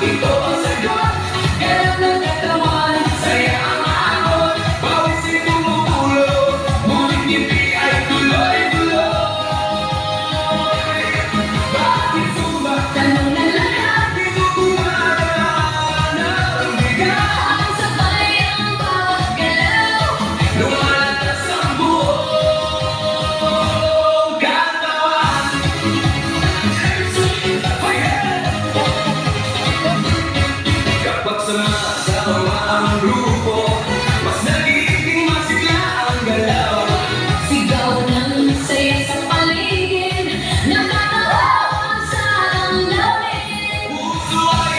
ito ang sagot. Galaw ng katawan, saya ang hamon. Bawat sa'y tumutulog, ngunit ngiti ay tuloy-tuloy. Bakit sumba? Tanong ng lahat, Dito gumagana ang bigat. ang sabay ang bawat galaw. Lumalatas ang buong katawan. Kapag sumasama ang grupo, mas nagiging masigla ang galaw. Sigaw ng saya sa paligid, nakakaawa sa damdamin. Puso ay